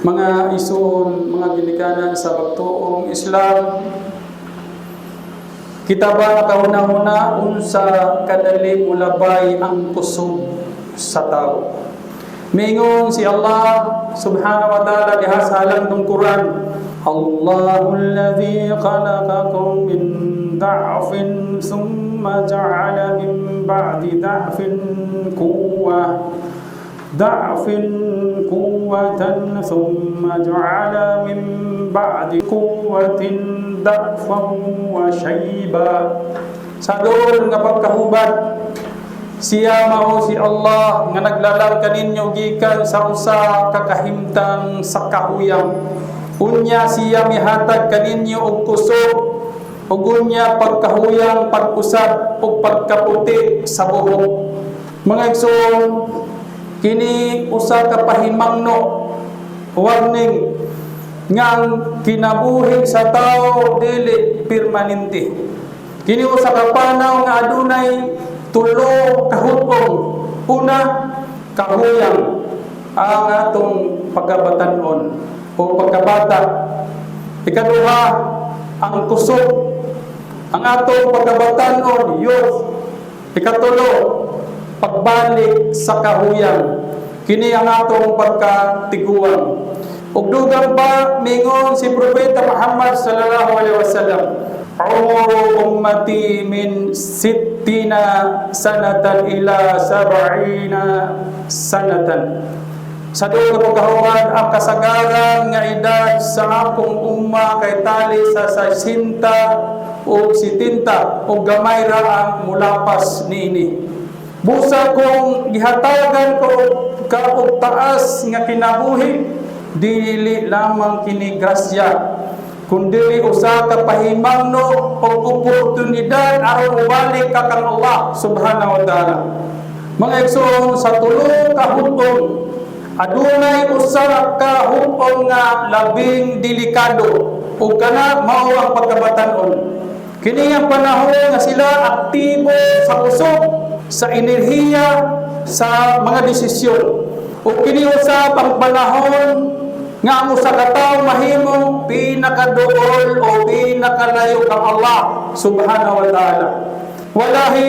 Mga ison, mga ginikanan sa pagtuong Islam, kita ba kauna-una unsa kadali ulabay ang kusog sa tao? Mingon si Allah subhanahu wa ta'ala diha sa halang ng Quran, Allahul ladzi khalaqakum min da'fin thumma ja'ala min ba'di da'fin quwwatan thumma ja'ala min ba'di quwwatin da'fan wa shayba. Sa doon nga pagkahubad, siya mao si Allah nga naglalang kaninyo gikan sa usa ka kahimtang sa kahuyang. Unya siya mihatag kaninyo og kusog, ug unya pagkahuyang, pag-usab ug pagkaputi sa buhok. Mga igsoon, kini usa ka pahimangno, warning nga ang kinabuhi sa tao dili permanente. Kini usa ka panaw nga adunay tulo kahutong. Una, kahuyang, ang atong pagkabatanon o pagkabata. Ikaduha, ang kusog, ang atong pagkabatanon, youth. Ikatulo, pagbalik sa kahuyang, kini ang atong pagkatiguan. Ug dugang pa mingon si Propeta Muhammad sallallahu alaihi wasallam, umuru ummati min 60 sanatan ila 70 sanatan. Sa dugang pagkahubad, ang kasagaran nga edad sa akong umma kay tali sa 60 o 70 o gamay ra ang mulapas niini. Busa kung gihatagan ko ka og taas nga kinabuhi, dili lamang kini grasya, kundi usa ka pahimangno o oportunidad aron ubalik ka kang Allah subhanahu wa ta'ala. Mga igsoon, sa tulo ka hutong, adunay usa ka hutong nga labing delikado ug kana mao ang pagkabatan-on. Kini ang panahon nga sila aktibo sa usog, sa enerhiya, sa mga desisyon. O kini usa pang panahon nga ang usa ka tawo mahimong pinakaduol o pinakalayo kang Allah subhanahu wa ta'ala. Walahi,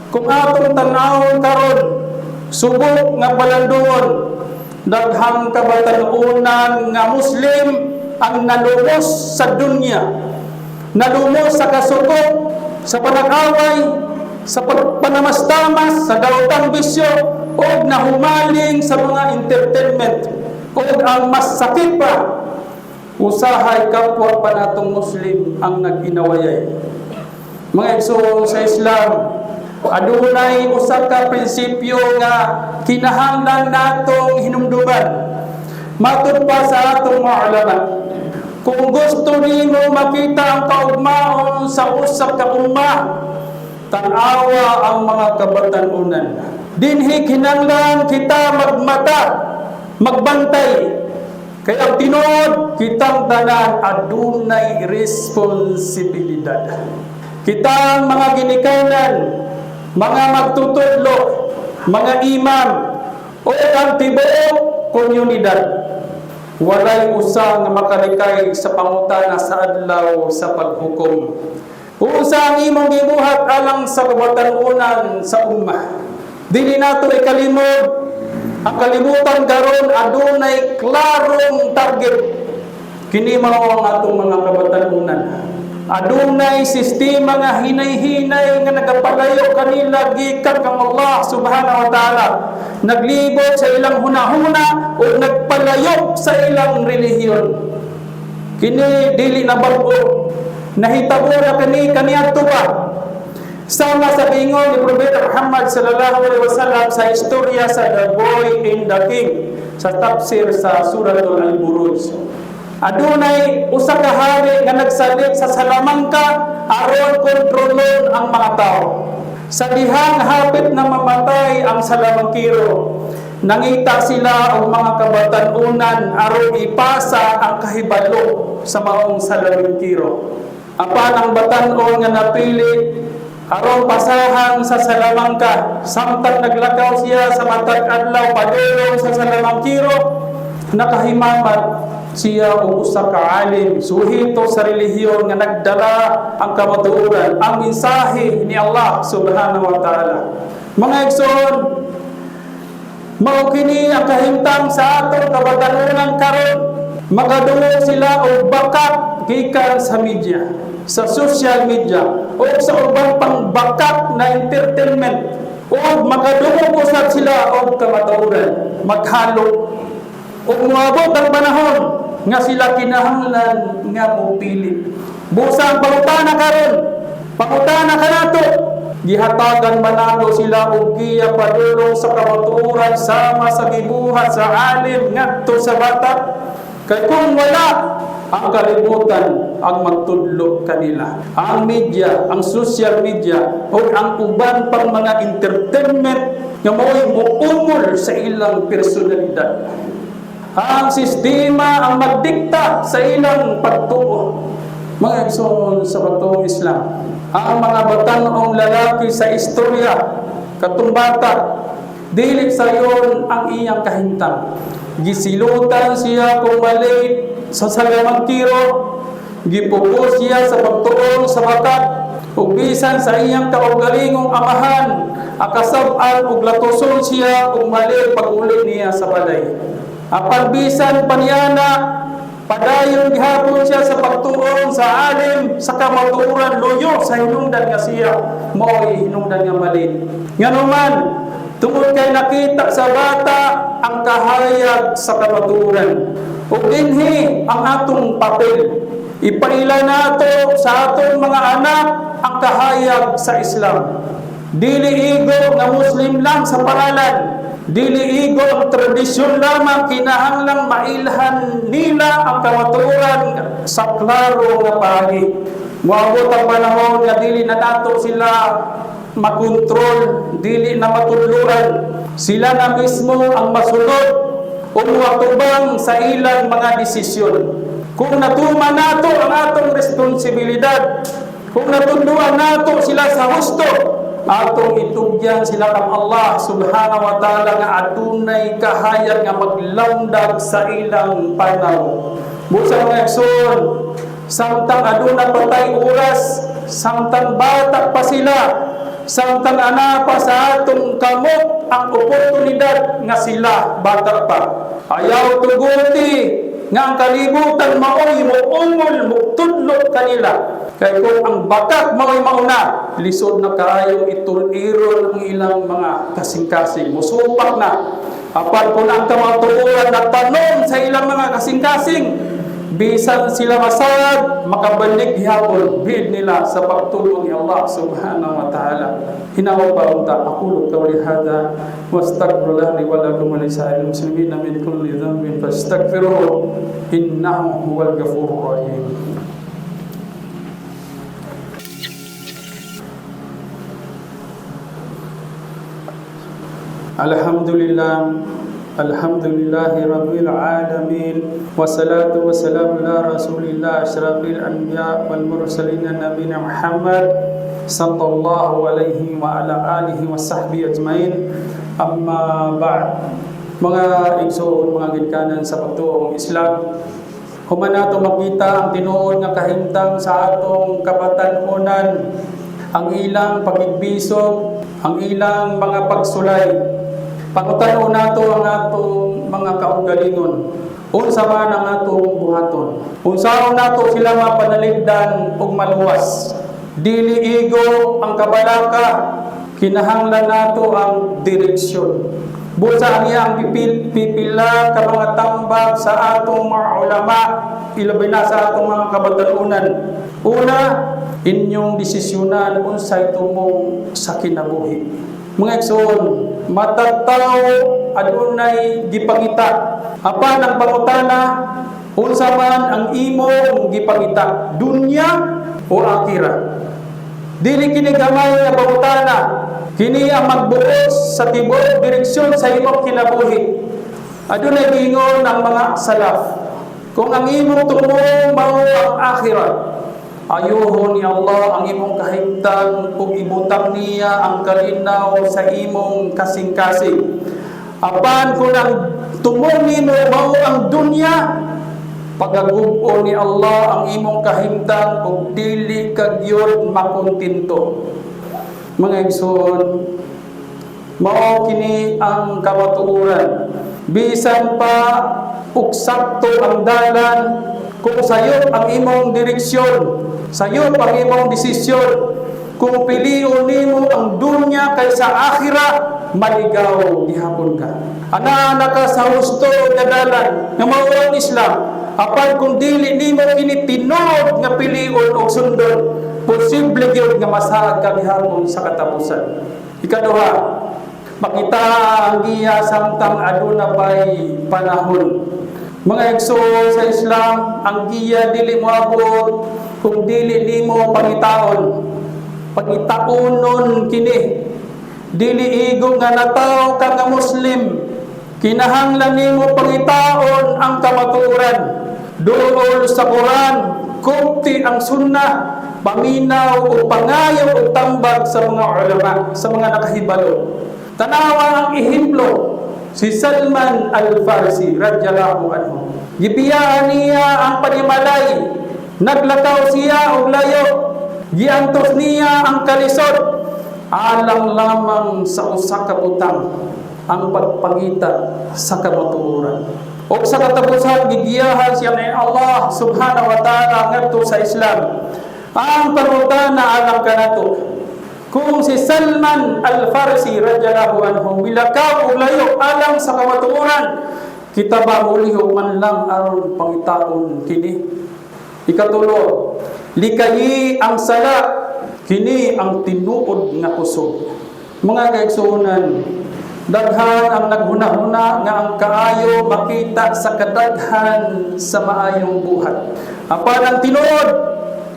kung atong tanawon karon, subok nga balanduon, daghang kabatanunan nga Muslim ang nalumos sa dunya, nalumos sa kasugod, sa panag-away, sa panamastamas, sa daotang bisyo, o nahumaling sa mga entertainment. O ang mas sakit pa, usahay kapwa pa natong Muslim ang nag-inawayay. Mga igsoon sa Islam, adunay usa ka prinsipyo nga kinahanglan natong hinumduman. Matud pa sa atong mga ulama, kung gusto nimo makita ang kaugmaon sa usa ka umma, tanawa ang mga kabatanunan. Dinhi kinahanglan kita magmata, magbantay. Kaya ang tinuod, kitang tanan adunay responsibilidad. Kitang mga ginikanan, mga magtutudlo, mga imam, o ang tibuok komunidad, walay usa nga makalikay sa pangutana sa adlaw sa paghukom. Usa ang imong gibuhat alang sa kabatanunan sa ummah. Dili nato ikalimot, ang kalibutan karon adunay klarong target. Kini mao ang atong mga kabatanunan. Adunay sistema nga hinay-hinay nga nagapalayo kanila gikan kang Allah subhanahu wa ta'ala. Naglibot sa ilang hunahuna o nagpalayo sa ilang relihiyon. Kini dili na bag-o, nahitabo na kaniadto pa. Sama sa bingon ni Propeta Muhammad sallallahu alaihi wasallam sa istorya sa The Boy and the King sa tafsir sa Suratul Al-Buruj. Adunay usa ka hari nga nagsalig sa Salamanca aron kontrolon ang mga tao. Sa dihang hapit na mamatay ang Salamangkiro, nangita sila og mga kabatanunan aron ipasa ang kahibalo sa maong Salamangkiro. Apan ang batan-on nga napili aron pasahan sa Salamanca, samtang naglakaw siya sa matag adlaw padulong sa Salamangkiro, nakahimamat siya og usa ka alim suhito sa relihiyon nga nagdala ang kamatuoran, ang mensahe ni Allah subhanahu wa ta'ala. Mga igsoon, mao kini ang kahimtang sa atong kabatanunan karon. Makadungog sila og bakat gikan sa media, sa social media, o sa ubang pangbakat na entertainment, o makadungog usab sila og kamatuoran, maghalo. Ug moabot ang panahon nga sila kinahanglan nga mopili. Busa ang pangutana karon, pangutana kanato, gihatagan manalo sila og giya padulong sa kamatuoran sama sa gibuhat sa alim ngadto sa bata. Kay kung wala, ang kalibutan ang magtudlo kanila. Ang media, ang social media, o ang uban pang mga entertainment nga mao'y muumol sa ilang personalidad. Ang sistema ang magdikta sa ilang pagtuo. Mga igsoon sa pagtuong Islam, ang mga batanong lalaki sa istorya, katong bata, dili sayon ang iyang kahimtang. Gisilutan siya kung mali sa salamang tiro, gipupos siya sa pagtuong sa bakat, ug bisan sa iyang kaugalingong amahan, akasab-an ug latuson siya kung mali pag-uli niya sa balay. Apan bisan paniyana, padayon gihapon siya sa pagtuong sa alim, sa kamatuoran, luyo sa hinungdan nga siya, mao'y hinungdan nga mali. Nganuman, tungod kay nakita sa bata ang kahayag sa kamatuoran. Ug dinhi ang atong papel. Ipaila nato sa atong mga anak ang kahayag sa Islam. Dili igo nga Muslim lang sa pangalan. Dili igo ang tradisyon lamang, kinahanglang mailhan nila ang kamatuoran sa klaro nga paagi. Moabot ang panahon nga dili na nato sila makontrol, dili na matuluran. Sila na mismo ang masunod o matubang sa ilang mga desisyon. Kung natuma nato ang atong responsibilidad, kung natunduan nato sila sa husto, atong itugyan sila kang Allah subhanahu wa ta'ala nga adunay kahayag nga maglaundag sa ilang panahon. Busa mga igsoon, samtang aduna patay oras, samtang bata pa sila, samtang ana pa sa atong kamot ang oportunidad nga sila bata pa. Ayaw tuguti nga ang kalibutan mao'y muungol, mutudlo kanila. Kaya kung ang bakat mao'y mauna, lisod na kaayong ituliro ng ilang mga kasing-kasing. Musupak na. Apan kung ang kamatuoran na tanong sa ilang mga kasing-kasing, bisan sila masad, makabalik hapon, bid nila sa pagtulong ni Allah subhanahu wa ta'ala. Hinawa pa unta, aqulu qawli hadha, wastaghfirullah li wa lakum wa lisa'il muslimin min kulli dhanbin fastaghfiruhu, innahu huwal ghafurur rahim. Alhamdulillah, alhamdulillahi rabbil alamin, wassalatu wassalamu ala rasulillah asyrafil anbiya wal mursalin nabiyina Muhammad sallallahu alaihi wa ala alihi wa sahbihi ajmain. Amma ba'd. Mga igsoon, mga ginikanan sa pagtuong Islam, human nato makita ang tinuod nga kahimtang sa atong kabatanunan, ang ilang pagigbisog, ang ilang mga pagsulay. Pangutanaw nato ang atong mga kaugalingon. Unsa man ang atong buhaton. Unsaon nato sila mapanaligdan ug maluwas. Dili igo ang kabalaka, kinahanglan nato ang direksyon. Busa niya ang pipila ka mga tambag sa atong mga ulama, ilabi na sa atong mga kabatanunan. Una, inyong desisyonan unsay tumong sa kinabuhi. Mga igsoon, matataw adunay gipangita. Apan ang pangutana, unsa man ang imong gipangita, dunya o akhirat. Dili kini gamay nga pangutana, kini ang magbuos sa tibuok direksyon sa imong kinabuhi. Adunay giingon ang mga salaf, kung ang imong tumong mao ang akhirat, ayuhon ni Allah ang imong kahimtang ug ibutang niya ang kalinaw sa imong kasing-kasing. Apan kung ang tumong nimo mao ang dunya, pagagub-o ni Allah ang imong kahimtang ug dili ka gyud makontento. Mga igsoon, mao kini ang kamatuoran. Bisan pa ug sakto ang dalan, kung sayop ang imong direksyon, sayop ang imong desisyon, kung pilion nimo ang dunya kaysa akhirah, maligaw gihapon ka. Ana ka sa husto nga dalan nga mao ang Islam. Apan kung dili nimo kini tinuod nga pilion o sundon, posible gyud nga masaag ka gihapon sa katapusan. Ikaduha, makita ang giya samtang aduna pay panahon. Mga igsoon sa Islam, ang giya dili moabot kung dili nimo pangitaon. Pangitaonon kini. Dili igo nga nataw ka nga Muslim. Kinahanglan nimo pangitaon ang kamatuoran. Duol sa Quran, kupti ang sunnah, paminaw o pangayaw o tambag sa mga ulama, sa mga nakahibalo. Tanawa ang ehemplo, si Salman Al-Farsi radhiyallahu anhu. Gibiyaan niya ang panimalay, naglakaw siya og layo, giantos niya ang kalisod, alang lamang sa usa ka butang ang pagpangita sa kamatuoran. O sa katapusan, gigiyahan siya ni Allah subhanahu wa ta'ala ngadto sa Islam. Ang pangutana alang kanato, kung si Salman Al-Farsi radhiyallahu anhu milakaw og layo alang sa kamatuoran, kita ba mulihog man lang aron pangitaon kini? Ikatulo, likayi ang sala, kini ang tinuod nga kusog. Mga kaigsuonan, daghan ang naghuna-huna nga ang kaayo makita sa kadaghan sa maayong buhat. Apan ang tinuod,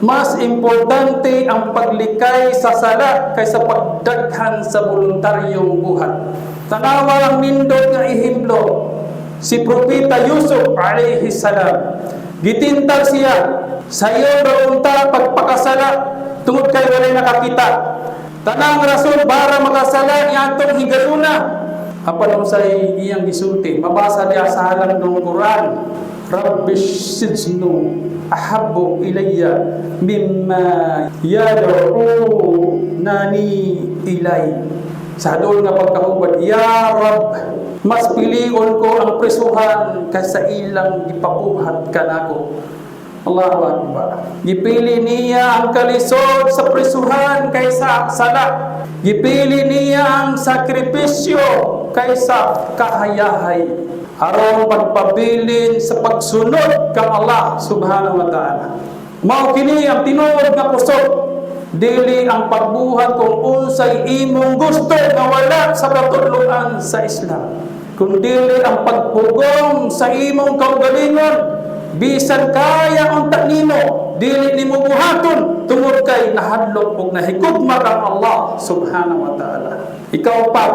mas importante ang paglikay sa sala kaysa pagdaghan sa voluntaryong buhat. Tanawa ang nindot nga ehemplo, si Propeta Yusuf alayhi salam. Gitintag siya, sayo ba unta pagpakasala tungod kay walay nakakita. Tanang rason para makasala niya atong higayuna. Apan usay iyang gisulti, mabasa niya sa halang ng Quran, Rabbish sijnu ahabbu ilayya mimma yad'unani ilay. Sa doon nga pagkahubad, Ya Rab, mas pilion ko ang prisuhan kaysa ilang gipabuhat kanako. Allahu Akbar. Gipili niya ang kalisod sa prisuhan kaysa sala. Gipili niya ang sakripisyo kaysa kahayahay. Aron pagpabilin sa pagsunod kang Allah subhanahu wa ta'ala. Mao kini ang tinuod nga kusog. Dili ang pagbuhat kung unsay imong gusto nga wala sa katudloan sa Islam. Kung dili ang pagpugong sa imong kaugalingon, bisan kaya unta nimo, dili nimo buhaton tungod kay nahadlok ug nahigugma kang Allah subhanahu wa ta'ala. Ikaw pa,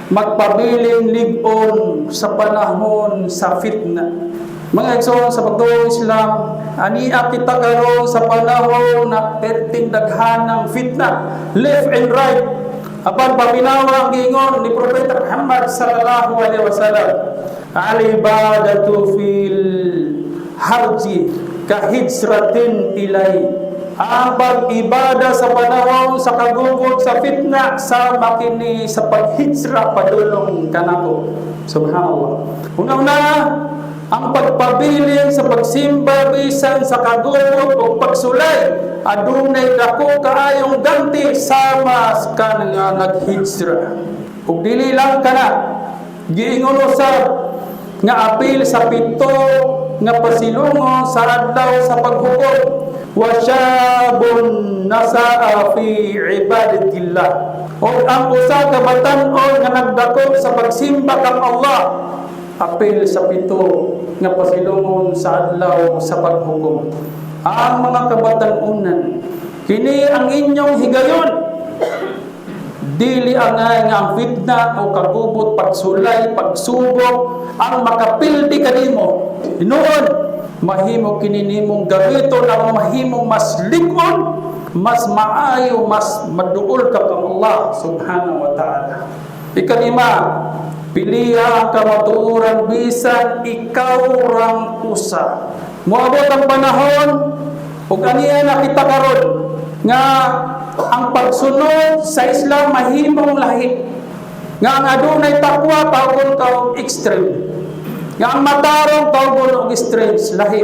magpabiling lig-on sa panahon sa fitna. Mga igsoon sa pagtuo Islam, ania kita karon sa panahon na perting daghanang fitna, left and right. Apan paminawa ang giingon ni Propeta Muhammad sallallahu alaihi wasallam, al-ibadatu fil harji kahijratin ilay. Ang pag-ibada sa panahon sa kagubot sa fitna sama kini sa paghijra padulong kanako. Subhanallah. Una-una, ang pagpabilin sa pagsimba bisan sa kagubot o pagsulay, adunay dako kaayong ganti sama ka nga naghijra. Ug dili lang kana, giingon usab nga apil sa pito nga pasilungon sa adlaw sa paghukom, wa syabun nasaa fi ibadatillah. O ang usa ka batan-on nga nagdako sa pagsimba kang Allah, apil sa pito nga pasilungon sa adlaw sa paghukom. Ang mga kabatan-unan, kini ang inyong higayon. Dili angay nga ang fitna o kagubot, pagsulay, pagsubok ang makapildi kanimo. Hinuon, mahimo kini nimong gamiton ang mahimong mas lig-on, mas maayo, mas maduol ka kang Allah subhanahu wa ta'ala. Ikalima, Piliya ang kamatuoran bisan ikaw rang usa. Moabot ang panahon ug aniya nakita karon nga ang pagsunod sa Islam mahimong lahi. Nga ang adunay takwa tawgon ka og extreme. Nga ang matarong tawgon og extreme lahi.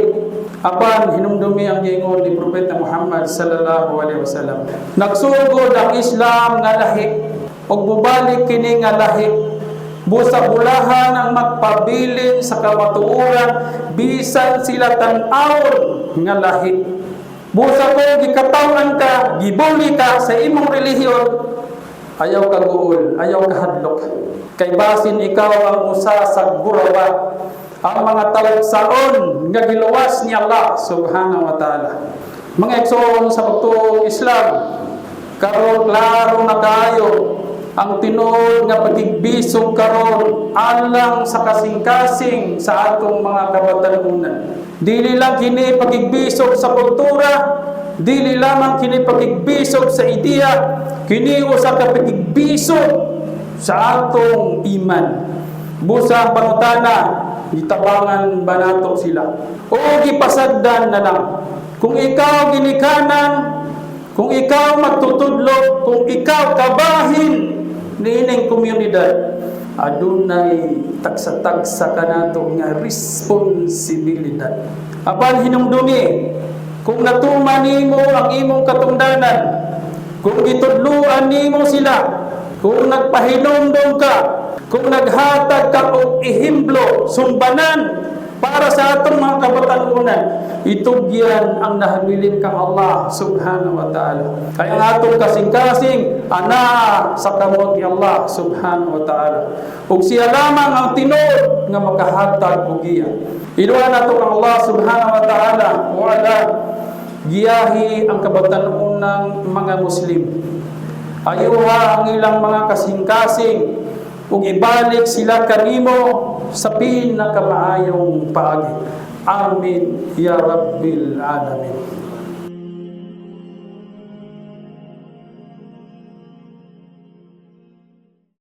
Apan hinumdumi ang giingon ni Propeta Muhammad sallallahu alaihi wasallam. Nagsugod ang Islam nga lahi ug mubalik kini nga lahi. Busa bulahan ang magpabilin sa kamatuoran bisan sila tan-awon nga lahi. Busa ko gikatawan ka, gibuli ka sa imong relihiyon, ayaw ka guol, ayaw ka hadlok. Kay basin ikaw ang usa sa gurawa, ang mga talagsaon nga giluwas ni Allah subhanahu wa ta'ala. Mga igsoon sa pagtuong Islam, karon klaro na kayo ang tinuod nga pagigbisog karon alang sa kasing-kasing sa atong mga kabatanunan. Dili lang kini pagigbisog sa kultura, dili lamang kini pagigbisog sa ideya, kini usa ka pagigbisog sa atong iman. Busa ang pangutana, gitabangan ba nato sila? O gipasagdan na lang. Kung ikaw ginikanan, kung ikaw magtutudlog, kung ikaw kabahin niining komunidad, adunay tagsa-tagsa ka nato nga responsibilidad. Apan hinumdumi, kung natuman nimo ang imong katungdanan, kung gitudluan nimo sila, kung nagpahinumdum ka, kung naghatag ka og ihimblo, sumbanan para sa atong mga kabatanunan, itugyan ang nahabilin kang Allah subhanahu wa ta'ala. Kaya ang atong kasing-kasing ana sa kamot ni Allah subhanahu wa ta'ala. Ug siya lamang ang tinuod nga makahatag og giya. Iluwa nato kang Allah subhanahu wa ta'ala wala giyahi ang kabatanunang mga Muslim. Ayuha ang ilang mga kasing-kasing ug ibalik sila kanimo sa pinakamaayong paagi. Amin ya Rabbil Alamin.